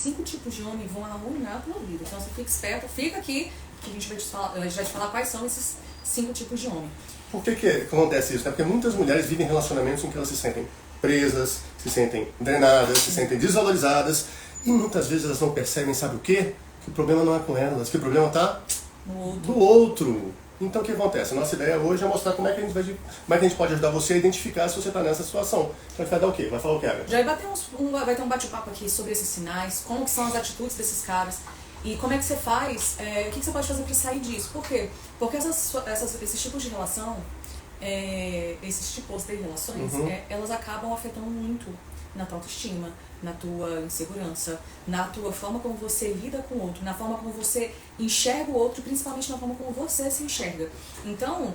5 tipos de homem vão arruinar a tua vida. Então você fica esperto, fica aqui, que a gente vai te falar quais são esses 5 tipos de homem. Por que acontece isso? Porque muitas mulheres vivem relacionamentos em que elas se sentem presas, se sentem drenadas, se sentem desvalorizadas, e muitas vezes elas não percebem, sabe o quê? Que o problema não é com elas, que o problema está do outro. Então o que acontece? A nossa ideia hoje é mostrar como é que a gente pode ajudar você a identificar se você está nessa situação. Então a gente vai dar o quê? Vai falar o quê, Agatha? Já vai ter um bate-papo aqui sobre esses sinais, como que são as atitudes desses caras e como é que você faz, o que você pode fazer para sair disso. Por quê? Porque esses tipos de relação, esses tipos de relações, elas acabam afetando muito na tua autoestima, na tua insegurança, na tua forma como você lida com o outro, na forma como você enxerga o outro, principalmente na forma como você se enxerga. Então,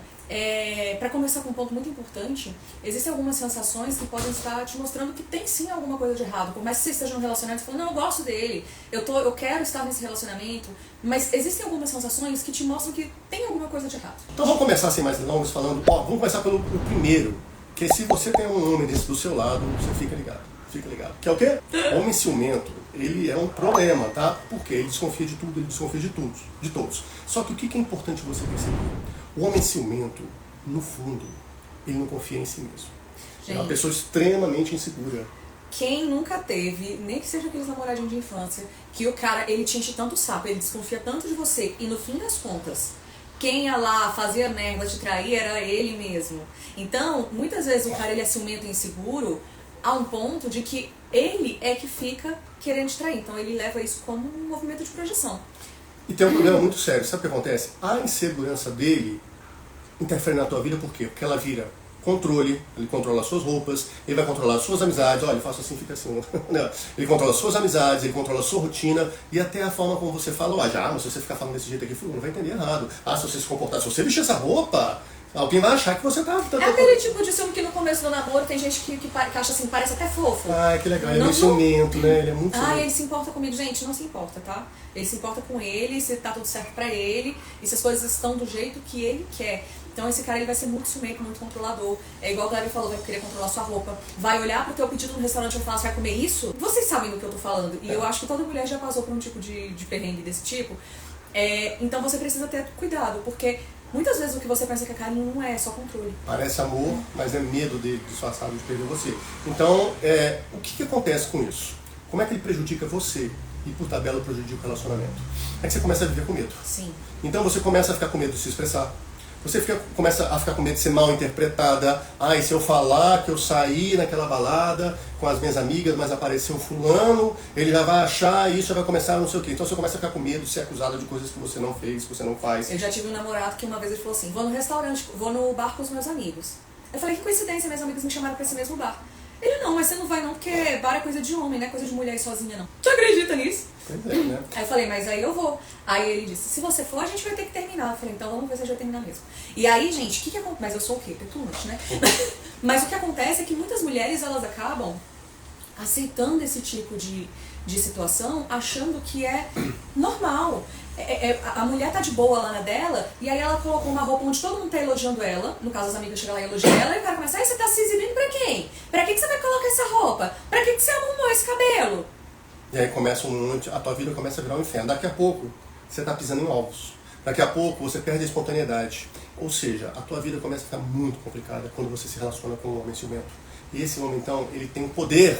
para começar com um ponto muito importante, existem algumas sensações que podem estar te mostrando que tem sim alguma coisa de errado. Por mais que você esteja num relacionamento e fale, não, eu gosto dele, eu quero estar nesse relacionamento, mas existem algumas sensações que te mostram que tem alguma coisa de errado. Então vamos começar sem mais delongas falando, vamos começar pelo primeiro, que se você tem um homem desse do seu lado, você fica ligado. Fica ligado. Que é o quê? Homem ciumento, ele é um problema, tá? Porque ele desconfia de tudo, ele desconfia de todos. Só que o que é importante você perceber? O homem ciumento, no fundo, ele não confia em si mesmo. É uma pessoa extremamente insegura. Quem nunca teve, nem que seja aqueles namoradinhos de infância, que o cara, ele te enche tanto o sapo, ele desconfia tanto de você, e no fim das contas, quem ia lá, fazia merda, te trair, era ele mesmo. Então, muitas vezes o cara, ele é ciumento e inseguro, a um ponto de que ele é que fica querendo te trair. Então ele leva isso como um movimento de projeção. E tem um problema muito sério. Sabe o que acontece? A insegurança dele interfere na tua vida por quê? Porque ela vira controle, ele controla as suas roupas, ele vai controlar as suas amizades, olha, faço assim, fica assim. Ele controla as suas amizades, ele controla a sua rotina e até a forma como você fala, mas se você ficar falando desse jeito aqui, não vai entender errado. Se você se comportar, se você vestir essa roupa, alguém vai achar que você tá... É aquele tipo de ciúme que no começo do namoro tem gente que acha assim, parece até fofo. Que legal, ele é muito ciumento, né? Ele é muito ciumento. Ele se importa comigo. Gente, não se importa, tá? Ele se importa com ele, se tá tudo certo pra ele, e se as coisas estão do jeito que ele quer. Então esse cara, ele vai ser muito ciumento, muito controlador. É igual o Cleber falou, vai querer controlar sua roupa. Vai olhar pro teu pedido no restaurante e vai falar, você vai comer isso? Vocês sabem do que eu tô falando. E eu acho que toda mulher já passou por um tipo de perrengue desse tipo. Então você precisa ter cuidado, porque muitas vezes o que você pensa que é carinho não é só controle. Parece amor, mas é medo dele disfarçado de perder você. Então, o que acontece com isso? Como é que ele prejudica você? E por tabela prejudica o relacionamento? É que você começa a viver com medo. Sim. Então você começa a ficar com medo de se expressar. Você começa a ficar com medo de ser mal interpretada. E se eu falar que eu saí naquela balada com as minhas amigas, mas apareceu fulano, ele já vai achar isso, já vai começar não sei o quê. Então você começa a ficar com medo de ser acusada de coisas que você não fez, que você não faz. Eu já tive um namorado que uma vez ele falou assim, vou no restaurante, vou no bar com os meus amigos. Eu falei, que coincidência, meus amigos me chamaram pra esse mesmo bar. Ele, não, mas você não vai não, porque bar é coisa de homem, não é coisa de mulher sozinha não. Tu acredita nisso? Pois é, né? Aí eu falei, mas aí eu vou. Aí ele disse, se você for, a gente vai ter que terminar. Eu falei, então vamos ver se a gente vai terminar mesmo. E aí, gente, o que acontece? Mas eu sou o quê? Petulante, né? Mas o que acontece é que muitas mulheres, elas acabam aceitando esse tipo de situação, achando que é normal. A mulher tá de boa lá na dela, e aí ela colocou uma roupa onde todo mundo tá elogiando ela, no caso as amigas chegam lá e elogiam ela, e o cara começa, você tá se exibindo pra quem? Pra que você vai colocar essa roupa? Pra que você arrumou esse cabelo? E aí começa a tua vida começa a virar um inferno. Daqui a pouco, você tá pisando em ovos. Daqui a pouco, você perde a espontaneidade. Ou seja, a tua vida começa a ficar muito complicada quando você se relaciona com um homem ciumento. E esse homem, então, ele tem o poder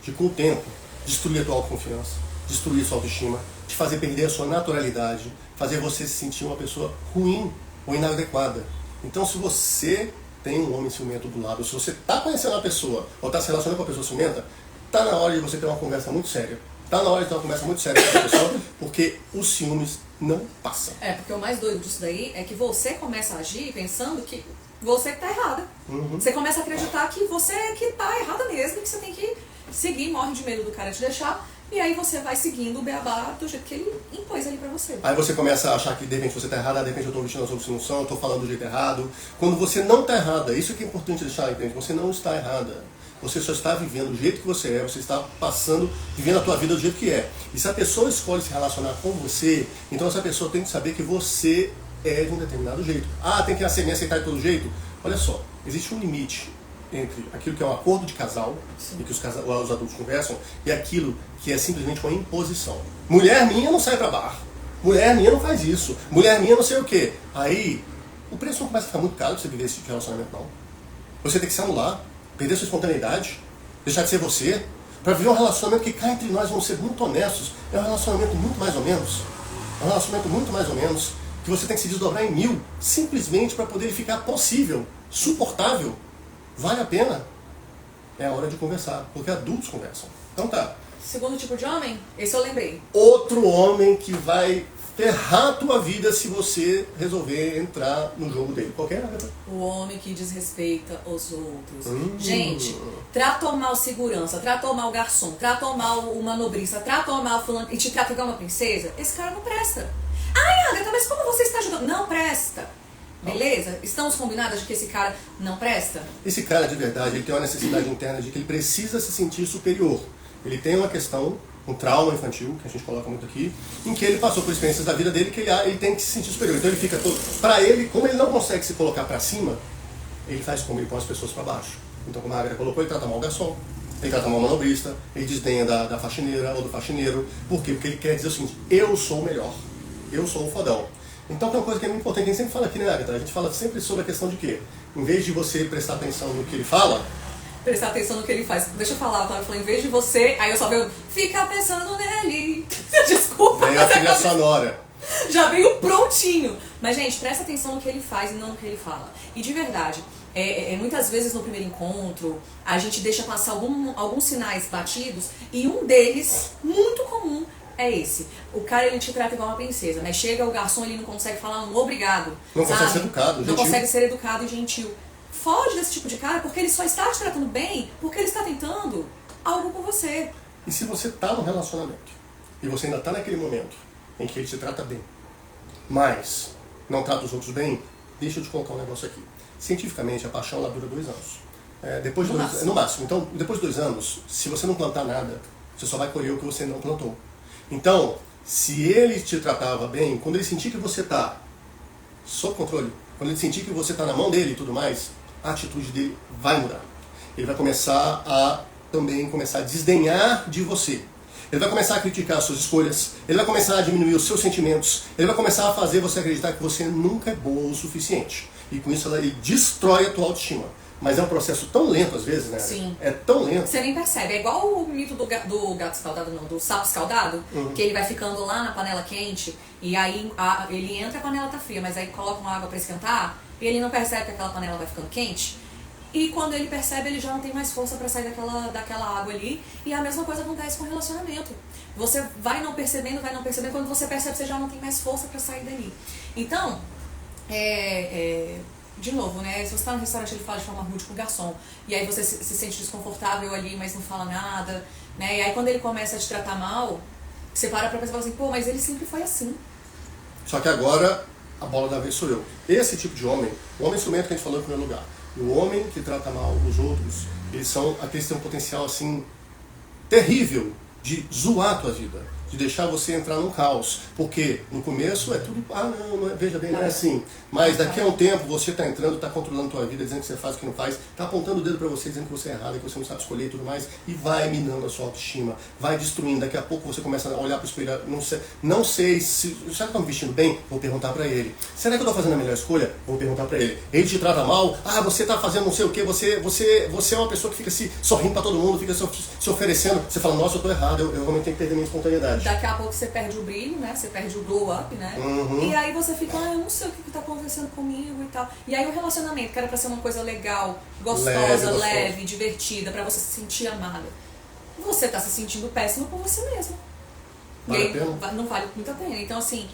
de, com o tempo, destruir a tua autoconfiança, destruir a sua autoestima, te fazer perder a sua naturalidade, fazer você se sentir uma pessoa ruim ou inadequada. Então, se você tem um homem ciumento do lado, se você está conhecendo uma pessoa ou está se relacionando com uma pessoa ciumenta, está na hora de você ter uma conversa muito séria. Está na hora de ter uma conversa muito séria com essa pessoa, porque os ciúmes não passam. Porque o mais doido disso daí é que você começa a agir pensando que você que tá errada. Você começa a acreditar que você é que tá errada mesmo, que você tem que seguir, morre de medo do cara te deixar, e aí você vai seguindo o beabá do jeito que ele impôs ali pra você. Aí você começa a achar que de repente você tá errada, de repente eu tô vestindo a sua solução, eu tô falando do jeito errado. Quando você não tá errada, isso que é importante deixar, entende? Você não está errada. Você só está vivendo do jeito que você é, você está vivendo a tua vida do jeito que é. E se a pessoa escolhe se relacionar com você, então essa pessoa tem que saber que você é de um determinado jeito. Tem que me aceitar de todo jeito? Olha só, existe um limite entre aquilo que é um acordo de casal, Sim. e que os adultos conversam, e aquilo que é simplesmente uma imposição. Mulher minha não sai pra bar. Mulher minha não faz isso. Mulher minha não sei o quê. Aí, o preço não começa a ficar muito caro pra você viver esse tipo de relacionamento, não. Você tem que se anular, perder sua espontaneidade, deixar de ser você, para viver um relacionamento que cá entre nós, vamos ser muito honestos, é um relacionamento muito mais ou menos. É um relacionamento muito mais ou menos, que você tem que se desdobrar em 1000, simplesmente para poder ficar possível, suportável. Vale a pena? É a hora de conversar, porque adultos conversam. Então tá. Segundo tipo de homem, esse eu lembrei. Outro homem que vai ferrar a tua vida se você resolver entrar no jogo dele. Qualquer área. O homem que desrespeita os outros. Gente, tratou mal segurança, tratou mal garçom, tratou mal o manobrista, tratou mal fulano e te trata igual uma princesa, esse cara não presta. Ai, Agatha, mas como você está ajudando? Não presta. Beleza? Estamos combinados de que esse cara não presta? Esse cara, de verdade, ele tem uma necessidade interna de que ele precisa se sentir superior. Ele tem uma questão, um trauma infantil, que a gente coloca muito aqui, em que ele passou por experiências da vida dele que ele tem que se sentir superior. Então ele fica todo... Pra ele, como ele não consegue se colocar pra cima, ele faz como ele põe as pessoas pra baixo. Então, como a Agra colocou, ele trata mal o garçom, ele trata mal o manobrista, ele desdenha da faxineira ou do faxineiro. Por quê? Porque ele quer dizer o seguinte: eu sou o melhor, eu sou o fodão. Então tem uma coisa que é muito importante, a gente sempre fala aqui, né, Agatha? A gente fala sempre sobre a questão de que, em vez de você prestar atenção no que ele fala, prestar atenção no que ele faz. Deixa eu falar, eu falei, em vez de você, aí eu só veio, fica pensando nele. Desculpa. vem a trilha sonora. Já veio prontinho. Mas, gente, presta atenção no que ele faz e não no que ele fala. E de verdade, muitas vezes no primeiro encontro, a gente deixa passar alguns sinais batidos, e um deles, muito comum, é esse. O cara, ele te trata igual uma princesa, mas chega o garçom, ele não consegue falar um obrigado. Não consegue ser educado, Não gentil. consegue ser educado e gentil. Foge desse tipo de cara, porque ele só está te tratando bem, porque ele está tentando algo com você. E se você está no relacionamento, e você ainda está naquele momento em que ele te trata bem, mas não trata os outros bem, deixa eu te colocar um negócio aqui. Cientificamente, a paixão ela dura 2 anos. Depois de no máximo. Então, depois de 2 anos, se você não plantar nada, você só vai colher o que você não plantou. Então, se ele te tratava bem, quando ele sentir que você está sob controle, quando ele sentir que você está na mão dele e tudo mais, a atitude dele vai mudar. Ele vai começar a desdenhar de você. Ele vai começar a criticar as suas escolhas, ele vai começar a diminuir os seus sentimentos, ele vai começar a fazer você acreditar que você nunca é boa o suficiente. E com isso ele destrói a tua autoestima. Mas é um processo tão lento às vezes, né? Sim. É tão lento. Você nem percebe. É igual o mito do gato escaldado, não, do sapo escaldado, que ele vai ficando lá na panela quente, e aí ele entra, a panela tá fria, mas aí coloca uma água pra esquentar, e ele não percebe que aquela panela vai ficando quente. E quando ele percebe, ele já não tem mais força pra sair daquela água ali. E a mesma coisa acontece com o relacionamento. Você vai não percebendo, quando você percebe, você já não tem mais força pra sair dali. Então, de novo, né? Se você tá no restaurante, ele fala de forma rude com o garçom, e aí você se sente desconfortável ali, mas não fala nada, né? E aí quando ele começa a te tratar mal, você para pra pensar e fala assim, pô, mas ele sempre foi assim. Só que agora a bola da vez sou eu. Esse tipo de homem, o homem instrumento que a gente falou em primeiro lugar, e o homem que trata mal os outros, eles são aqueles que têm um potencial assim terrível de zoar a tua vida, de deixar você entrar num caos. Porque no começo é tudo, veja bem, não é assim. Mas daqui a um tempo você está entrando, está controlando a tua vida, dizendo que você faz o que não faz, está apontando o dedo para você, dizendo que você é errado, que você não sabe escolher e tudo mais, e vai minando a sua autoestima, vai destruindo. Daqui a pouco você começa a olhar para o espelho, não sei se... Será que eu estou me vestindo bem? Vou perguntar para ele. Será que eu estou fazendo a melhor escolha? Vou perguntar para ele. Ele te trata mal? Você está fazendo não sei o que, você é uma pessoa que fica se sorrindo para todo mundo, fica se oferecendo. Você fala, nossa, eu estou errado, eu realmente tenho que perder minha espontaneidade. Daqui a pouco você perde o brilho, né? Você perde o glow up, né? E aí você fica, eu não sei o que está acontecendo comigo e tal. E aí o relacionamento, que era pra ser uma coisa legal, gostosa, leve, divertida, pra você se sentir amada. Você tá se sentindo péssimo com você mesmo. Vale e aí, a pena? não vale muito a pena. Então, assim,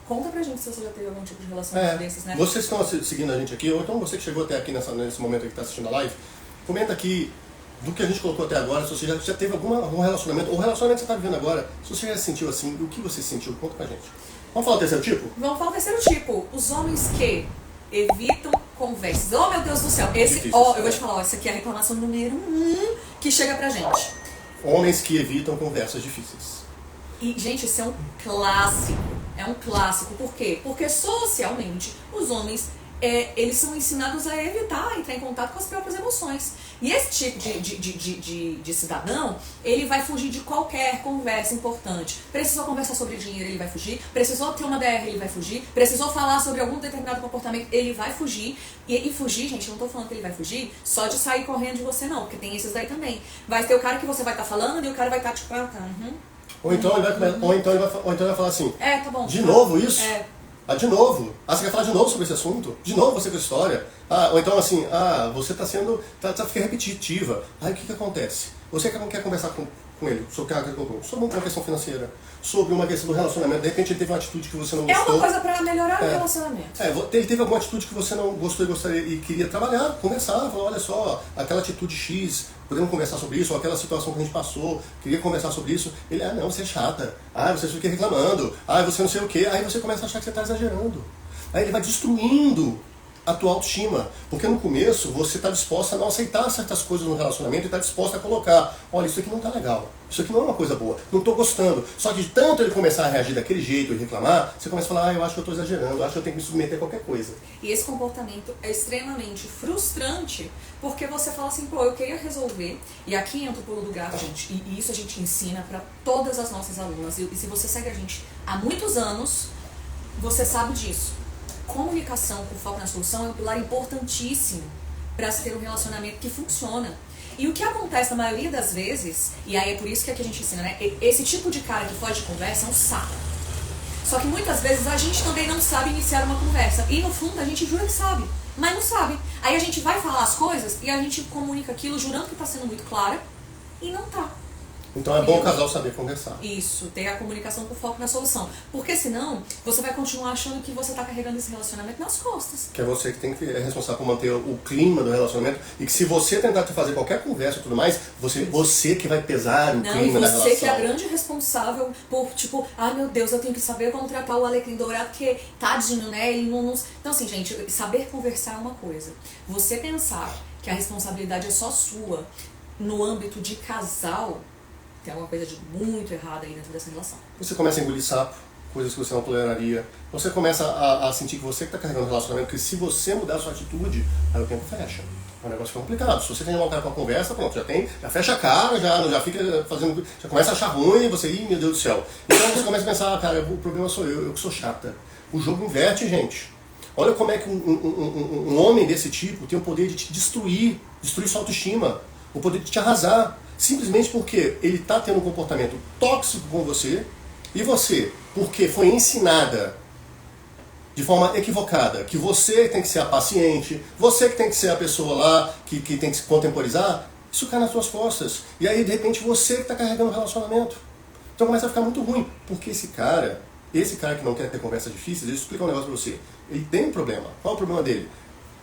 conta pra gente se você já teve algum tipo de relacionamento desses, né? Vocês que estão seguindo a gente aqui, ou então você que chegou até aqui nesse momento que está assistindo a live, comenta aqui do que a gente colocou até agora, se você já teve algum relacionamento, ou relacionamento que você está vivendo agora, se você já se sentiu assim, o que você sentiu, conta pra gente. Vamos falar o terceiro tipo? Vamos falar o terceiro tipo, os homens que evitam conversas. Oh, meu Deus do céu, eu vou te falar, essa aqui é a reclamação número 1 que chega pra gente. Homens que evitam conversas difíceis. E, gente, isso é um clássico. É um clássico. Por quê? Porque socialmente os homens eles são ensinados a evitar entrar em contato com as próprias emoções. E esse tipo de cidadão, ele vai fugir de qualquer conversa importante. Precisou conversar sobre dinheiro, ele vai fugir. Precisou ter uma DR, ele vai fugir. Precisou falar sobre algum determinado comportamento, ele vai fugir. E fugir, gente, eu não tô falando que ele vai fugir só de sair correndo de você, não. Porque tem esses daí também. Vai ter o cara que você vai estar falando e o cara vai estar tipo... Ou então ele vai falar assim, tá bom. de novo isso? De novo? Você quer falar de novo sobre esse assunto? De novo você com a história? Ou então assim, você está sendo, ficando repetitiva. Aí o que acontece? Você quer conversar com ele sobre uma questão financeira, sobre uma questão do relacionamento, de repente ele teve uma atitude que você não gostou. É uma coisa para melhorar o relacionamento. Ele teve alguma atitude que você não gostou e gostaria e queria trabalhar, conversar, falar, olha só, aquela atitude X, podemos conversar sobre isso, ou aquela situação que a gente passou, queria conversar sobre isso. Ele, não, você é chata, você fica reclamando, você não sei o quê, aí você começa a achar que você está exagerando. Aí ele vai destruindo a tua autoestima, porque no começo você está disposta a não aceitar certas coisas no relacionamento e está disposta a colocar, olha, isso aqui não está legal, isso aqui não é uma coisa boa, não estou gostando. Só que de tanto ele começar a reagir daquele jeito e reclamar, você começa a falar, eu acho que eu estou exagerando, eu acho que eu tenho que me submeter a qualquer coisa. E esse comportamento é extremamente frustrante, porque você fala assim, eu queria resolver, e aqui entra o pulo do gato, gente, e isso a gente ensina para todas as nossas alunas, e se você segue a gente há muitos anos, você sabe disso. Comunicação com foco na solução é um pilar importantíssimo para se ter um relacionamento que funciona. E o que acontece na maioria das vezes, e aí é por isso que aqui a gente ensina, né? Esse tipo de cara que foge de conversa é um saco. Só que muitas vezes a gente também não sabe iniciar uma conversa. E no fundo a gente jura que sabe, mas não sabe. Aí a gente vai falar as coisas e a gente comunica aquilo jurando que está sendo muito clara e não tá. Então é bom o casal saber conversar. Isso, ter a comunicação com foco na solução. Porque senão, você vai continuar achando que você está carregando esse relacionamento nas costas. Que é você que é responsável por manter o clima do relacionamento. E que se você tentar fazer qualquer conversa e tudo mais, você que vai pesar o clima da relação. Você que é a grande responsável por, tipo, meu Deus, eu tenho que saber como tratar o alecrim dourado, porque tadinho, né? Ele não... Então assim, gente, saber conversar é uma coisa. Você pensar que a responsabilidade é só sua no âmbito de casal... Tem alguma coisa de muito errada aí dentro dessa relação. Você começa a engolir sapo, coisas que você não toleraria. Você começa a sentir que você que está carregando o relacionamento, porque se você mudar a sua atitude, aí o tempo fecha. É um negócio complicado. Se você tem uma cara com a conversa, pronto, já fecha a cara, já fica fazendo. Já começa a achar ruim, você, meu Deus do céu. Então você começa a pensar, cara, o problema sou eu que sou chata. O jogo inverte, gente. Olha como é que um homem desse tipo tem o poder de te destruir sua autoestima, o poder de te arrasar. Simplesmente porque ele está tendo um comportamento tóxico com você e você, porque foi ensinada de forma equivocada que você tem que ser a paciente, você que tem que ser a pessoa lá que tem que se contemporizar, isso cai nas suas costas. E aí, de repente, você que está carregando o relacionamento. Então começa a ficar muito ruim, porque esse cara que não quer ter conversas difíceis, ele explica um negócio para você. Ele tem um problema. Qual é o problema dele?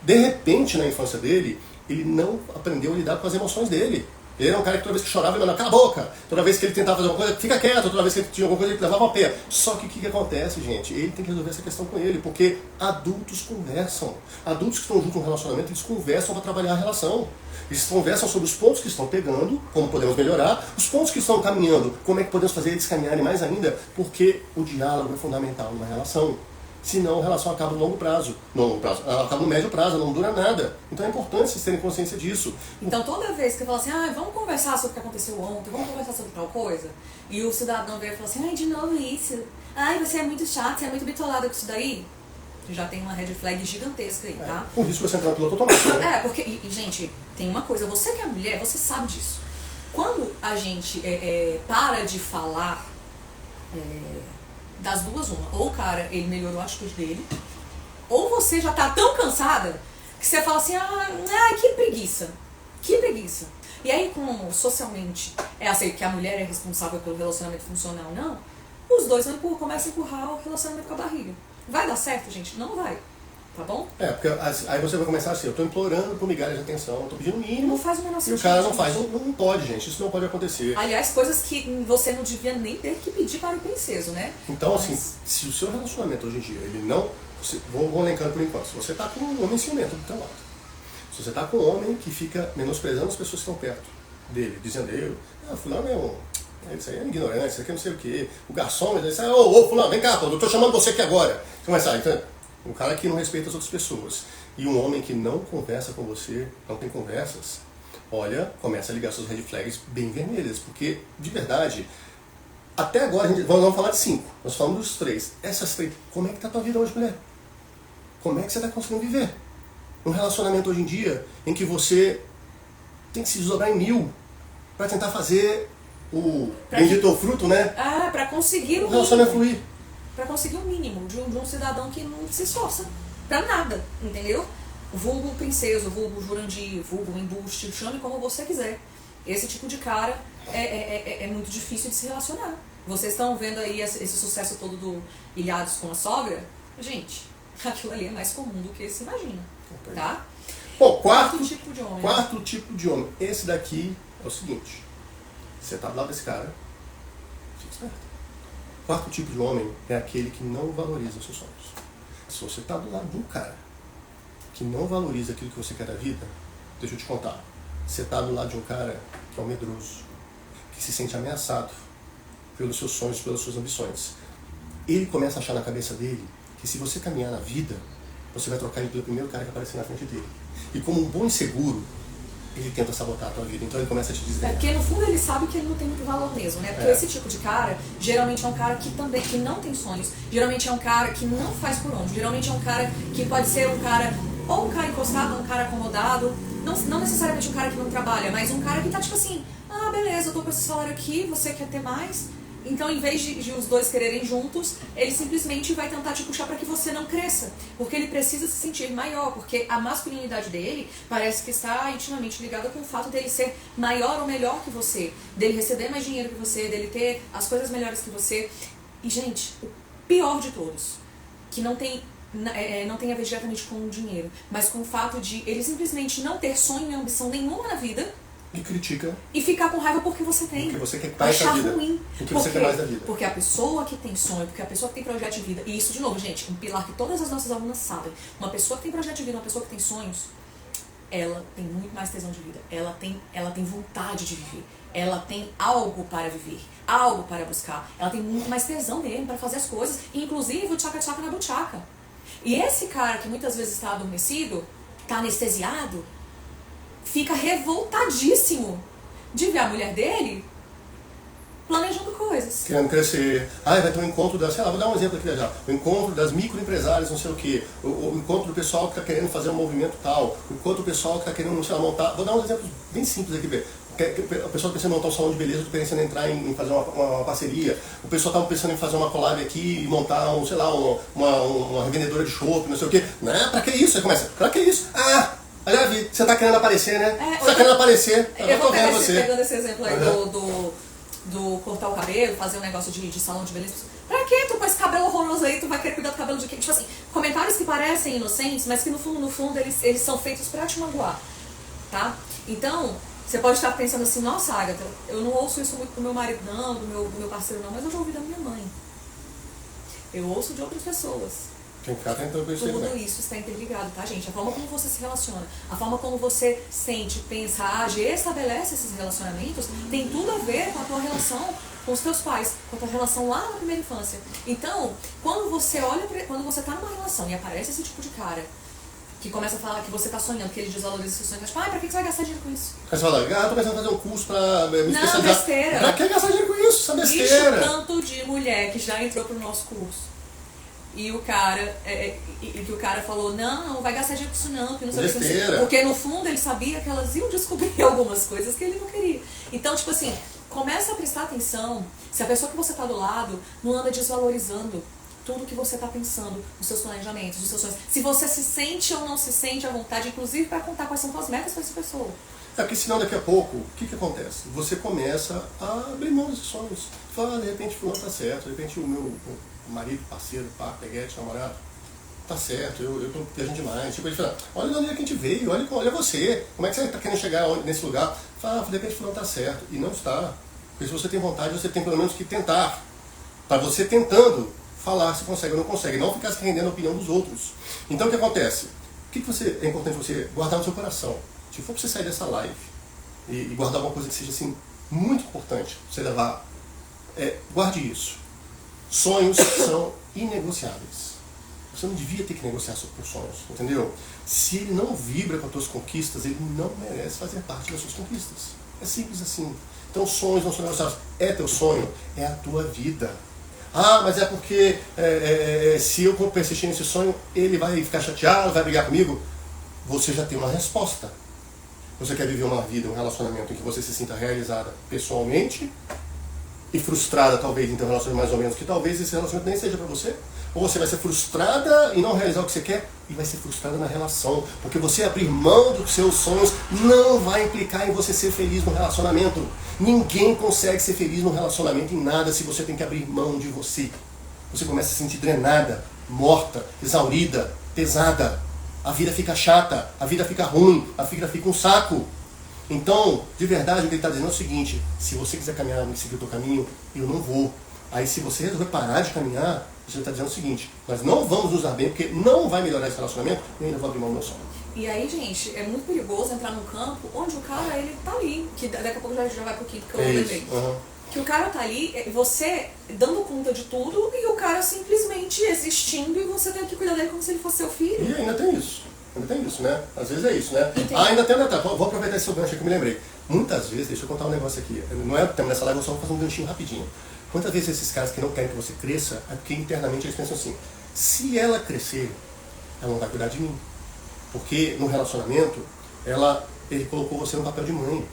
De repente, na infância dele, ele não aprendeu a lidar com as emoções dele. Ele era um cara que toda vez que chorava, ele mandava, cala a boca. Toda vez que ele tentava fazer alguma coisa, fica quieto. Toda vez que ele tinha alguma coisa, ele levava a pé. Só que o que acontece, gente? Ele tem que resolver essa questão com ele, porque adultos conversam. Adultos que estão juntos no relacionamento, eles conversam para trabalhar a relação. Eles conversam sobre os pontos que estão pegando, como podemos melhorar, os pontos que estão caminhando, como é que podemos fazer eles caminharem mais ainda, porque o diálogo é fundamental numa relação. Senão a relação acaba no longo prazo. Ela acaba no médio prazo, não dura nada. Então é importante vocês terem consciência disso. Então toda vez que você fala assim, vamos conversar sobre o que aconteceu ontem, vamos conversar sobre tal coisa, e o cidadão veio e fala assim, de novo isso, você é muito chato, você é muito bitolado com isso daí, já tem uma red flag gigantesca aí, tá? Por isso que você entra no piloto automático, né? Porque, gente, tem uma coisa, você que é mulher, você sabe disso. Quando a gente para de falar... das duas, uma. Ou o cara, ele melhorou a atitude dele, ou você já tá tão cansada que você fala assim, que preguiça. Que preguiça. E aí, como socialmente é aceito que a mulher é responsável pelo relacionamento funcionar ou não, os dois começam a empurrar o relacionamento com a barriga. Vai dar certo, gente? Não vai. Tá bom? Porque aí você vai começar assim, eu tô implorando por migalhas de atenção, eu tô pedindo o mínimo. Não faz o menor sentido. E o cara não faz. Não pode, gente, isso não pode acontecer. Aliás, coisas que você não devia nem ter que pedir para o princeso, né? Então, assim, se o seu relacionamento hoje em dia, ele não... Vou elencando por enquanto. Se você tá com um homem ciumento do teu lado, se você tá com um homem que fica menosprezando as pessoas que estão perto dele, dizendo, fulano isso aí é ignorância, isso aqui é não sei o quê. O garçom, ele diz, ô fulano, vem cá, eu tô chamando você aqui agora. Você começa então, um cara que não respeita as outras pessoas, e um homem que não conversa com você, não tem conversas, olha, começa a ligar suas red flags bem vermelhas, porque, de verdade, até agora, vamos falar de 5, nós falamos dos 3. Essas 3, como é que tá a tua vida hoje, mulher? Como é que você está conseguindo viver? Um relacionamento hoje em dia, em que você tem que se desdobrar em 1000 para tentar fazer o bendito fruto, né? Ah, para conseguir o relacionamento fluir. Para conseguir o mínimo de um cidadão que não se esforça pra nada, entendeu? Vulgo princesa, vulgo Jurandir, vulgo embuste, chame como você quiser. Esse tipo de cara é muito difícil de se relacionar. Vocês estão vendo aí esse sucesso todo do Ilhados com a Sogra? Gente, aquilo ali é mais comum do que se imagina, tá? Bom, quarto tipo de homem. Quarto tipo de homem. Esse daqui é o seguinte. Você tá do lado desse cara, fica esperto. Quarto tipo de homem é aquele que não valoriza os seus sonhos. Se você tá do lado de um cara que não valoriza aquilo que você quer da vida, deixa eu te contar. Você tá do lado de um cara que é um medroso, que se sente ameaçado pelos seus sonhos, pelas suas ambições. Ele começa a achar na cabeça dele que se você caminhar na vida, você vai trocar ele pelo primeiro cara que aparecer na frente dele. E como um bom inseguro, ele tenta sabotar a tua vida, então ele começa a te dizer. Porque no fundo ele sabe que ele não tem muito valor mesmo, né? Porque esse tipo de cara, geralmente é um cara que também que não tem sonhos, geralmente é um cara que não faz por onde, geralmente é um cara que pode ser um cara, ou um cara encostado, ou um cara acomodado, não necessariamente um cara que não trabalha, mas um cara que tá tipo assim, ah, beleza, eu tô com esse salário aqui, você quer ter mais? Então, em vez de os dois quererem juntos, ele simplesmente vai tentar te puxar para que você não cresça. Porque ele precisa se sentir maior, porque a masculinidade dele parece que está intimamente ligada com o fato dele ser maior ou melhor que você, dele receber mais dinheiro que você, dele ter as coisas melhores que você. E, gente, o pior de todos, que não tem a ver diretamente com o dinheiro, mas com o fato de ele simplesmente não ter sonho e ambição nenhuma na vida, e critica. E ficar com raiva porque você tem. Porque você quer mais da vida. Ruim. Porque você quer mais da vida. Porque a pessoa que tem sonho, porque a pessoa que tem projeto de vida, e isso, de novo, gente, um pilar que todas as nossas alunas sabem. Uma pessoa que tem projeto de vida, uma pessoa que tem sonhos, ela tem muito mais tesão de vida. Ela tem vontade de viver. Ela tem algo para viver, algo para buscar. Ela tem muito mais tesão mesmo para fazer as coisas, inclusive o tchaca-tchaca na buchaca. E esse cara que muitas vezes está adormecido, está anestesiado, fica revoltadíssimo de ver a mulher dele planejando coisas. Querendo crescer. Ah, vai ter um encontro das, sei lá, vou dar um exemplo aqui já. O encontro das microempresárias, não sei o quê. O encontro do pessoal que está querendo fazer um movimento tal. O encontro do pessoal que está querendo, sei lá, montar. Vou dar uns exemplos bem simples aqui, ver. O pessoal pensando em montar um salão de beleza, estou pensando em entrar em fazer uma parceria. O pessoal estava pensando em fazer uma collab aqui e montar sei lá, uma revendedora de chopp, não sei o quê. Não, pra que isso? Aí começa, pra que isso? Ah! Olha, Vi, você tá querendo aparecer, né? Você tá querendo aparecer. Eu tô vendo você. Pegando esse exemplo aí do cortar o cabelo, fazer um negócio de salão de beleza. Pra que tu com esse cabelo horroroso aí, tu vai querer cuidar do cabelo de quem? Tipo assim, comentários que parecem inocentes, mas que no fundo, eles são feitos pra te magoar, tá? Então, você pode estar pensando assim, nossa, Agatha, eu não ouço isso muito do meu marido não, do meu parceiro não, mas eu já ouvi da minha mãe. Eu ouço de outras pessoas. Tem que ficar tentando com isso aí, Tudo isso está interligado, tá, gente? A forma como você se relaciona, a forma como você sente, pensa, age, estabelece esses relacionamentos, tem tudo a ver com a tua relação com os teus pais, com a tua relação lá na primeira infância. Então, quando você tá numa relação e aparece esse tipo de cara, que começa a falar que você tá sonhando, que ele desvaloriza seus sonhos, tipo, pra que você vai gastar dinheiro com isso? Aí você fala, tô pensando em fazer um curso pra me especializar. Não, besteira. Pra que gastar dinheiro com isso? Essa besteira. Ixi, tanto de mulher que já entrou pro nosso curso. E o cara, que o cara falou, não vai gastar dinheiro com isso não, que não sei o que. Porque no fundo ele sabia que elas iam descobrir algumas coisas que ele não queria. Então, tipo assim, começa a prestar atenção se a pessoa que você tá do lado não anda desvalorizando tudo que você tá pensando, os seus planejamentos, os seus sonhos. Se você se sente ou não se sente à vontade, inclusive para contar quais são suas metas para essa pessoa. Porque senão daqui a pouco, o que acontece? Você começa a abrir mão dos sonhos. Fala, de repente fulano tá certo, de repente o meu marido, parceiro, pá, peguete, namorado, tá certo, eu tô viajando demais. Tipo, ele fala, olha onde é que a gente veio, olha você, como é que você tá querendo chegar nesse lugar? Fala, de repente fulano tá certo. E não está. Porque se você tem vontade, você tem pelo menos que tentar. Para você tentando falar se consegue ou não consegue, não ficar se rendendo a opinião dos outros. Então o que acontece? O que é importante você guardar no seu coração? Se for para você sair dessa live e guardar alguma coisa que seja assim muito importante, você levar, guarde isso. Sonhos são inegociáveis. Você não devia ter que negociar por sonhos, entendeu? Se ele não vibra com as tuas conquistas, ele não merece fazer parte das suas conquistas. É simples assim. Então sonhos não são negociados. É teu sonho, é a tua vida. Ah, mas é porque se eu persistir nesse sonho, ele vai ficar chateado, vai brigar comigo. Você já tem uma resposta. Você quer viver uma vida, um relacionamento em que você se sinta realizada pessoalmente e frustrada, talvez, em ter um relacionamento mais ou menos, que talvez esse relacionamento nem seja para você. Ou você vai ser frustrada e não realizar o que você quer, e vai ser frustrada na relação. Porque você abrir mão dos seus sonhos não vai implicar em você ser feliz no relacionamento. Ninguém consegue ser feliz no relacionamento em nada se você tem que abrir mão de você. Você começa a se sentir drenada, morta, exaurida, pesada. A vida fica chata, a vida fica ruim, a vida fica um saco. Então, de verdade, o que ele está dizendo é o seguinte: se você quiser caminhar e seguir o teu caminho, eu não vou. Aí se você resolver parar de caminhar, você está dizendo o seguinte: nós não vamos nos dar bem, porque não vai melhorar esse relacionamento, e eu ainda vou abrir mão do meu sonho. E aí, gente, é muito perigoso entrar num campo onde o cara, ele tá ali, que daqui a pouco já vai pro quinto que eu lembrei. Que o cara tá ali, você dando conta de tudo, e o cara simplesmente existindo, e você tem que cuidar dele como se ele fosse seu filho. E ainda tem isso. Ainda tem isso, né? Às vezes é isso, né? Ainda tem um detalhe. Vou aproveitar esse seu gancho que eu me lembrei. Muitas vezes, deixa eu contar um negócio aqui. Não é o tema dessa live, eu só vou fazer um ganchinho rapidinho. Quantas vezes esses caras que não querem que você cresça, é porque internamente eles pensam assim: se ela crescer, ela não vai cuidar de mim. Porque no relacionamento, ele colocou você no papel de mãe.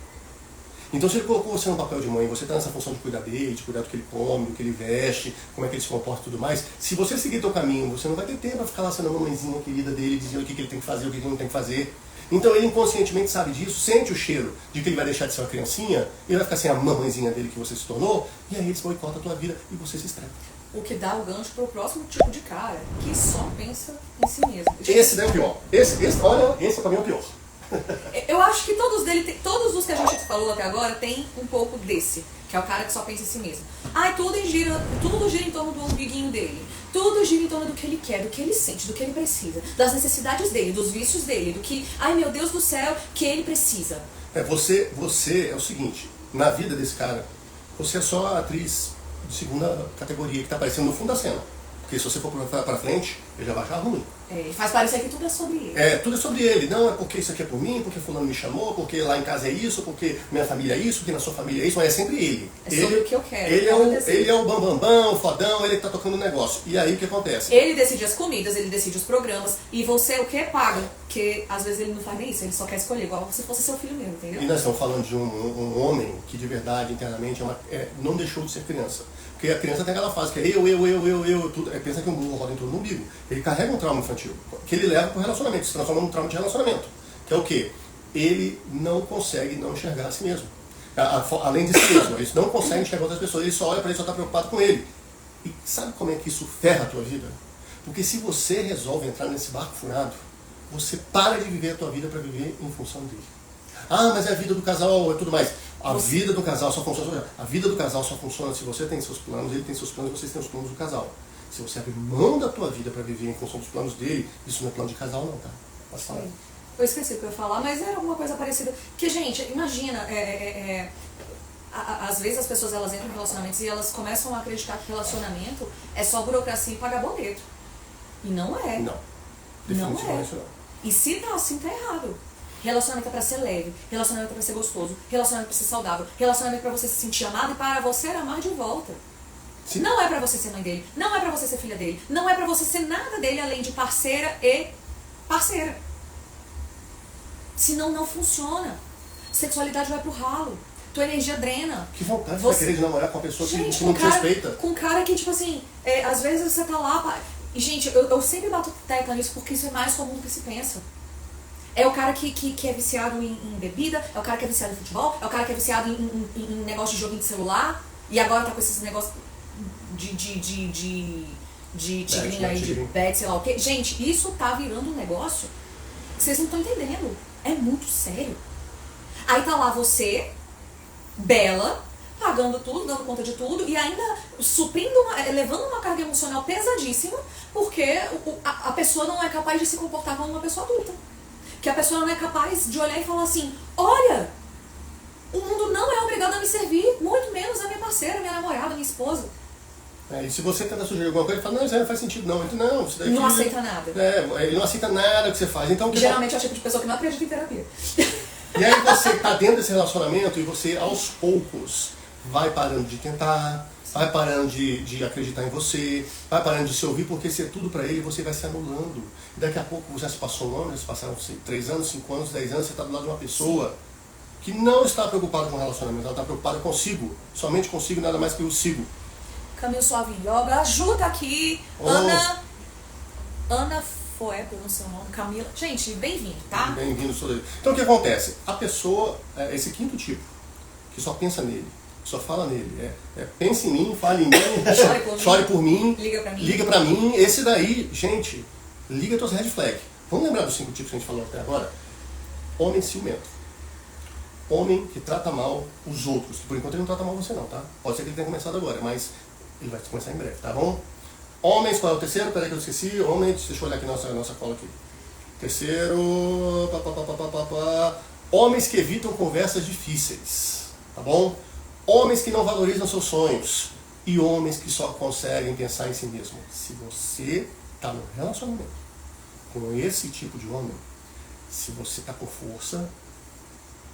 Então se ele colocou você no papel de mãe, você está nessa função de cuidar dele, de cuidar do que ele come, do que ele veste, como é que ele se comporta e tudo mais, se você seguir teu caminho, você não vai ter tempo para ficar lá sendo a mamãezinha querida dele, dizendo o que ele tem que fazer, o que ele não tem que fazer. Então ele inconscientemente sabe disso, sente o cheiro de que ele vai deixar de ser uma criancinha, ele vai ficar sem a mamãezinha dele que você se tornou, e aí ele boicota a tua vida e você se estressa. O que dá o gancho para o próximo tipo de cara, que só pensa em si mesmo. Esse daí é o pior. Olha, esse pra mim é o pior. Eu acho que todos os que a gente falou até agora tem um pouco desse, que é o cara que só pensa em si mesmo. Ai, tudo gira em torno do umbiguinho dele. Tudo gira em torno do que ele quer, do que ele sente, do que ele precisa, das necessidades dele, dos vícios dele, do que, ai meu Deus do céu, que ele precisa. Você é o seguinte, na vida desse cara, você é só a atriz de segunda categoria que tá aparecendo no fundo da cena. Porque se você for pra frente, ele já vai achar ruim. Faz parecer que tudo é sobre ele. Tudo é sobre ele. Não, é porque isso aqui é por mim, porque fulano me chamou, porque lá em casa é isso, porque minha família é isso, porque na sua família é isso, mas é sempre ele. Sobre o que eu quero. Ele é o bambambam, o fodão, ele que tá tocando o negócio. E aí o que acontece? Ele decide as comidas, ele decide os programas, e você o que? Paga. Porque às vezes ele não faz nem isso, ele só quer escolher, igual se fosse seu filho mesmo, entendeu? E nós estamos falando de um homem que de verdade, internamente, não deixou de ser criança. Porque a criança tem aquela fase que é eu, tudo. Pensa que o mundo roda em torno do umbigo. Ele carrega um trauma infantil, que ele leva para o relacionamento, se transforma num trauma de relacionamento. Que é o quê? Ele não consegue não enxergar a si mesmo. Além de si mesmo, ele não consegue enxergar outras pessoas, ele só olha para ele, só está preocupado com ele. E sabe como é que isso ferra a tua vida? Porque se você resolve entrar nesse barco furado, você para de viver a tua vida para viver em função dele. Ah, mas é a vida do casal, é tudo mais. A vida do casal só funciona. A vida do casal só funciona se você tem seus planos, ele tem seus planos, vocês têm os planos do casal. Se você abrir mão da tua vida para viver em função dos planos dele, isso não é plano de casal não, tá? Pode falar. Eu esqueci o que eu ia falar, mas era alguma coisa parecida. Porque, gente, imagina, às vezes as pessoas elas entram em relacionamentos e elas começam a acreditar que relacionamento é só burocracia e pagar boleto. E não é. Não. Definitivamente não. E se tá assim, tá errado. Relacionamento é pra ser leve, relacionamento é pra ser gostoso, relacionamento é pra ser saudável, relacionamento é pra você se sentir amado e para você amar de volta. Sim. Não é pra você ser mãe dele, não é pra você ser filha dele, não é pra você ser nada dele além de parceira e parceira. Senão não funciona. Sexualidade vai pro ralo, tua energia drena. Que vontade você querer de namorar com uma pessoa que não te respeita. Com um cara que, tipo assim, às vezes você tá lá... E, gente, eu sempre bato tecla nisso porque isso é mais comum do que se pensa. É o cara que é viciado em bebida, é o cara que é viciado em futebol, é o cara que é viciado em negócio de joguinho de celular, e agora tá com esses negócios de tigrinho aí, de bet, sei lá o quê. Gente, isso tá virando um negócio que vocês não estão entendendo. É muito sério. Aí tá lá você, bela, pagando tudo, dando conta de tudo, e ainda levando uma carga emocional pesadíssima, porque a pessoa não é capaz de se comportar como uma pessoa adulta. Que a pessoa não é capaz de olhar e falar assim, olha, o mundo não é obrigado a me servir, muito menos a minha parceira, minha namorada, minha esposa. E se você tenta sugerir alguma coisa, ele fala, não, isso aí não faz sentido não. Então, não, isso daí Não aceita nada. Ele não aceita nada que você faz. Então, geralmente é o tipo de pessoa que não acredita em terapia. E aí você está dentro desse relacionamento e você, aos poucos, vai parando de tentar, vai parando de acreditar em você, vai parando de se ouvir, porque se é tudo para ele, você vai se anulando. E daqui a pouco você se passou um ano, já se passaram 3 anos, 5 anos, 10 anos, você está do lado de uma pessoa que não está preocupada com o relacionamento, ela está preocupada consigo, somente consigo, nada mais que o sigo. Caminho Suave Yoga, ajuda aqui, Ana Foé, pelo seu nome, Camila. Gente, bem-vindo, tá? Bem-vindo, Então o que acontece? A pessoa, esse quinto tipo, que só pensa nele, só fala nele, pensa em mim, fale em mim, chore por mim, liga pra mim, esse daí, gente, liga teus red flag. Vamos lembrar dos 5 tipos que a gente falou até agora? Homem ciumento. Homem que trata mal os outros, que por enquanto ele não trata mal você não, tá? Pode ser que ele tenha começado agora, mas ele vai começar em breve, tá bom? Homens, qual é o terceiro? Peraí que eu esqueci. Homens, deixa eu olhar aqui nossa cola aqui. Terceiro... Homens que evitam conversas difíceis, tá bom? Homens que não valorizam seus sonhos. E homens que só conseguem pensar em si mesmo. Se você está no relacionamento com esse tipo de homem, se você está com força,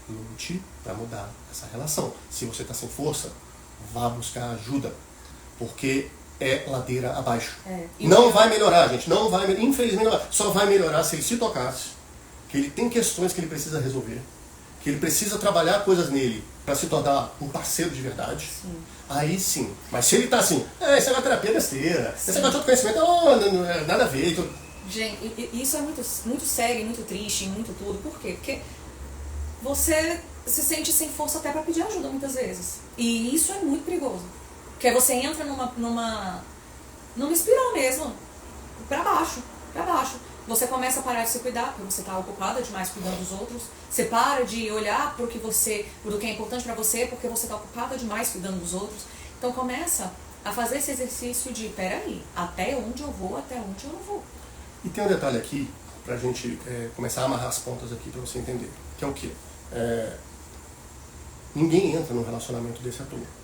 lute para mudar essa relação. Se você está sem força, vá buscar ajuda. Porque é ladeira abaixo. Não vai melhorar, gente. Não vai, infelizmente, só vai melhorar se ele se tocasse, que ele tem questões que ele precisa resolver, que ele precisa trabalhar coisas nele para se tornar um parceiro de verdade. Sim. Aí sim. Mas se ele tá assim, isso é uma terapia besteira, esse negócio de autoconhecimento, nada a ver. Então... Gente, isso é muito, muito sério, muito triste, muito tudo. Por quê? Porque você se sente sem força até para pedir ajuda muitas vezes. E isso é muito perigoso. Porque você entra numa espiral mesmo, pra baixo. Você começa a parar de se cuidar, porque você está ocupada demais cuidando dos outros. Você para de olhar pro que é importante para você, porque você está ocupada demais cuidando dos outros. Então começa a fazer esse exercício de, peraí, até onde eu vou, até onde eu não vou. E tem um detalhe aqui, pra gente começar a amarrar as pontas aqui, pra você entender, que é o quê? Ninguém entra num relacionamento desse à toa.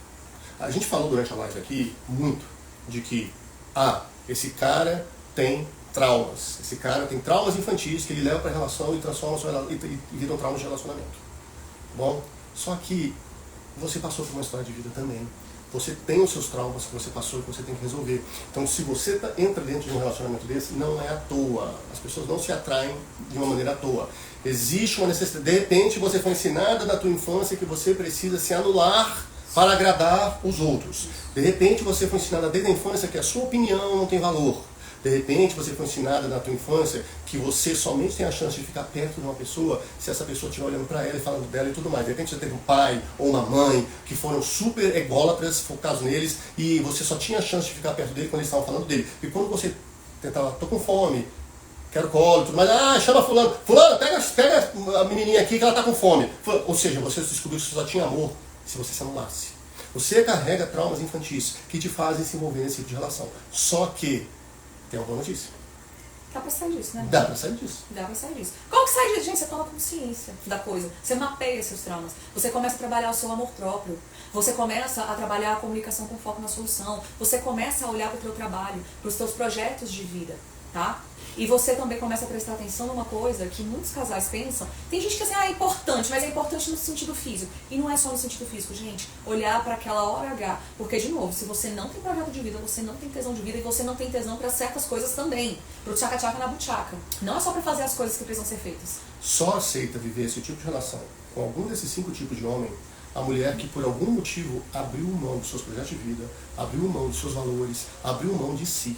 A gente falou durante a live aqui muito de que esse cara tem traumas. Esse cara tem traumas infantis que ele leva para a relação e transforma e viram traumas de relacionamento. Bom, só que você passou por uma história de vida também. Você tem os seus traumas que você passou e que você tem que resolver. Então, se você entra dentro de um relacionamento desse, não é à toa. As pessoas não se atraem de uma maneira à toa. Existe uma necessidade. De repente, você foi ensinada na tua infância que você precisa se anular para agradar os outros. De repente você foi ensinada desde a infância que a sua opinião não tem valor. De repente você foi ensinada na tua infância que você somente tem a chance de ficar perto de uma pessoa se essa pessoa estiver olhando para ela e falando dela e tudo mais. De repente você teve um pai ou uma mãe que foram super ególatras, focados neles, e você só tinha a chance de ficar perto dele quando eles estavam falando dele. E quando você tentava, tô com fome, quero colo, tudo mais, chama fulano, pega a menininha aqui que ela tá com fome. Ou seja, você descobriu que você só tinha amor se você se anulasse. Você carrega traumas infantis que te fazem se envolver nesse tipo de relação. Só que, tem uma boa notícia. Dá pra sair disso, né? Dá pra sair disso. Dá pra sair disso. Como que sai disso? Gente, você toma consciência da coisa. Você mapeia seus traumas. Você começa a trabalhar o seu amor próprio. Você começa a trabalhar a comunicação com foco na solução. Você começa a olhar para o teu trabalho, para os teus projetos de vida, tá? E você também começa a prestar atenção numa coisa que muitos casais pensam. Tem gente que assim, é importante, mas é importante no sentido físico. E não é só no sentido físico, gente. Olhar para aquela hora H. Porque, de novo, se você não tem projeto de vida, você não tem tesão de vida e você não tem tesão para certas coisas também. Pro tchaca-tchaca na buchaca. Não é só para fazer as coisas que precisam ser feitas. Só aceita viver esse tipo de relação com algum desses 5 tipos de homem a mulher que por algum motivo abriu mão dos seus projetos de vida, abriu mão dos seus valores, abriu mão de si.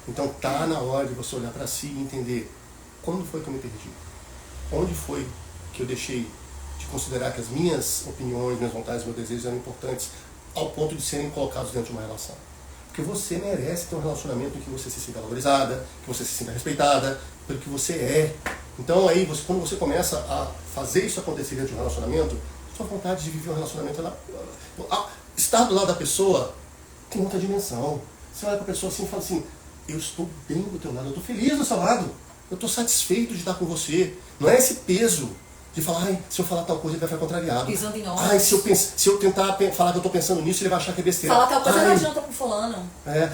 Então tá na hora de você olhar para si e entender quando foi que eu me perdi. Onde foi que eu deixei de considerar que as minhas opiniões, minhas vontades, meus desejos eram importantes ao ponto de serem colocados dentro de uma relação. Porque você merece ter um relacionamento em que você se sinta valorizada, que você se sinta respeitada pelo que você é. Então aí, quando você começa a fazer isso acontecer dentro de um relacionamento, sua vontade de viver um relacionamento, estar do lado da pessoa tem outra dimensão. Você olha para a pessoa assim e fala assim, eu estou bem do teu lado, eu estou feliz do seu lado, eu estou satisfeito de estar com você. Não é esse peso De falar, ai, se eu falar tal coisa ele vai ficar contrariado. Pisando em ovos. Ai, se eu tentar falar que eu tô pensando nisso, ele vai achar que é besteira. Falar tal coisa ai, não adianta pro fulano.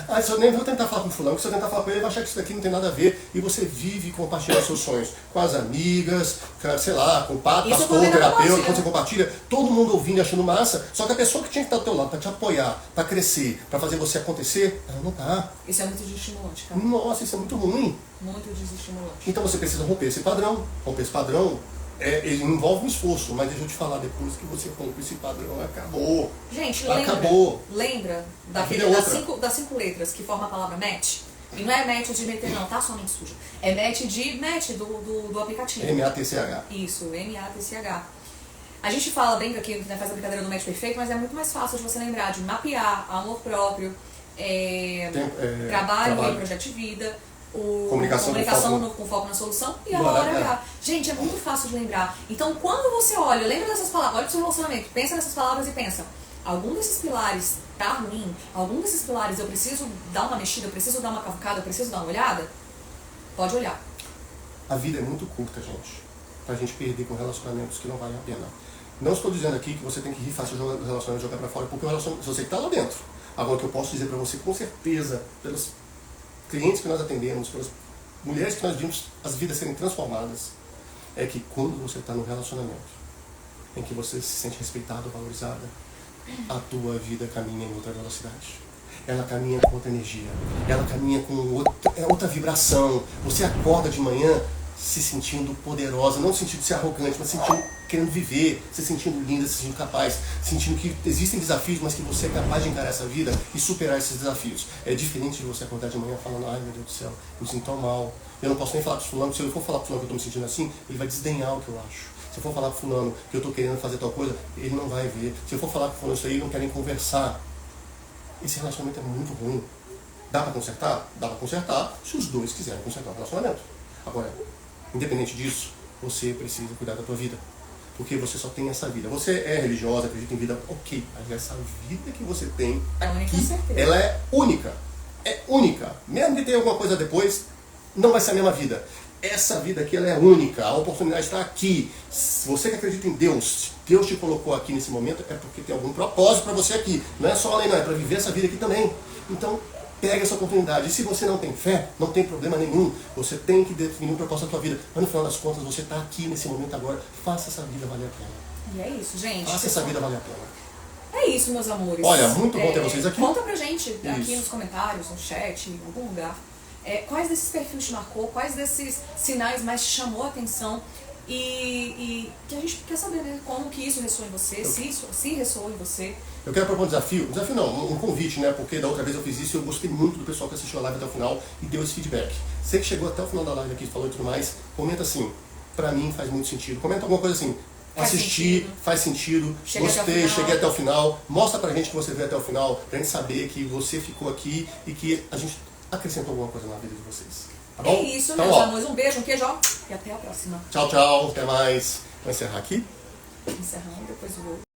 Ai, se eu nem vou tentar falar com o fulano, porque se eu tentar falar com ele vai achar que isso daqui não tem nada a ver. E você vive compartilhando seus sonhos com as amigas, sei lá, com o pastor, terapeuta, quando você compartilha, todo mundo ouvindo e achando massa. Só que a pessoa que tinha que estar ao teu lado para te apoiar, para crescer, para fazer você acontecer, ela não tá. Isso é muito desestimulante, cara. Nossa, isso é muito ruim. Muito desestimulante. Então você precisa romper esse padrão. Romper esse padrão, ele envolve um esforço, mas deixa eu te falar, depois que você rompe esse padrão, acabou. Gente, lembra das 5 letras que formam a palavra match? E não é match de meter não, tá? Sua mente suja. É match do aplicativo. M-A-T-C-H. Isso, M-A-T-C-H. A gente brinca aqui, né, faz a brincadeira do match perfeito, mas é muito mais fácil de você lembrar de mapear, amor próprio, trabalho e projeto de vida, comunicação com foco na solução e a hora H. Gente, é muito fácil de lembrar. Então, quando você lembra dessas palavras, olha pro seu relacionamento, pensa nessas palavras e pensa, algum desses pilares tá ruim, algum desses pilares eu preciso dar uma mexida, eu preciso dar uma cavucada, eu preciso dar uma olhada? Pode olhar. A vida é muito curta, gente, pra gente perder com relacionamentos que não valem a pena. Não estou dizendo aqui que você tem que rifar seu relacionamento e jogar pra fora, porque o relacionamento, você que tá lá dentro. Agora, o que eu posso dizer pra você, com certeza, pelos clientes que nós atendemos, pelas mulheres que nós vimos as vidas serem transformadas, é que quando você está no relacionamento em que você se sente respeitado, valorizada, a tua vida caminha em outra velocidade. Ela caminha com outra energia, ela caminha com outra vibração. Você acorda de manhã se sentindo poderosa, não no sentido de ser arrogante, mas sentindo, querendo viver, se sentindo linda, se sentindo capaz, sentindo que existem desafios, mas que você é capaz de encarar essa vida e superar esses desafios. É diferente de você acordar de manhã falando, ai meu Deus do céu, eu me sinto tão mal, eu não posso nem falar com fulano, se eu for falar com fulano que eu estou me sentindo assim, ele vai desdenhar o que eu acho. Se eu for falar com fulano que eu estou querendo fazer tal coisa, ele não vai ver. Se eu for falar com fulano isso aí, ele não quer nem conversar. Esse relacionamento é muito ruim. Dá para consertar? Dá para consertar se os dois quiserem consertar o relacionamento. Agora, independente disso, você precisa cuidar da tua vida. Porque você só tem essa vida. Você é religiosa, acredita em vida, ok. Mas essa vida que você tem aqui, ela é única. É única. Mesmo que tenha alguma coisa depois, não vai ser a mesma vida. Essa vida aqui, ela é única. A oportunidade está aqui. Se você que acredita em Deus, Deus te colocou aqui nesse momento, é porque tem algum propósito para você aqui. Não é só além, não. É para viver essa vida aqui também. Então, pega essa oportunidade. E se você não tem fé, não tem problema nenhum. Você tem que definir um propósito da sua vida. Mas no final das contas, você está aqui nesse momento agora. Faça essa vida valer a pena. E é isso, gente. Faça essa vida valer a pena. É isso, meus amores. Olha, muito bom ter vocês aqui. Conta pra gente aqui nos comentários, no chat, em algum lugar. Quais desses perfis te marcou, quais desses sinais mais te chamou a atenção e que a gente quer saber, né, como que isso ressoa em você, se ressoa em você. Eu quero propor um desafio não, um convite, né, porque da outra vez eu fiz isso e eu gostei muito do pessoal que assistiu a live até o final e deu esse feedback. Você que chegou até o final da live aqui, falou e tudo mais, comenta assim, pra mim faz muito sentido, comenta alguma coisa assim, faz sentido, gostei, cheguei até o final, mostra pra gente que você veio até o final, pra gente saber que você ficou aqui e que a gente acrescentou alguma coisa na vida de vocês. Tá bom? É isso, então, meus amores. Um beijo, um queijo, e até a próxima. Tchau, tchau. Até mais. Vou encerrar aqui. Encerrando, depois eu vou.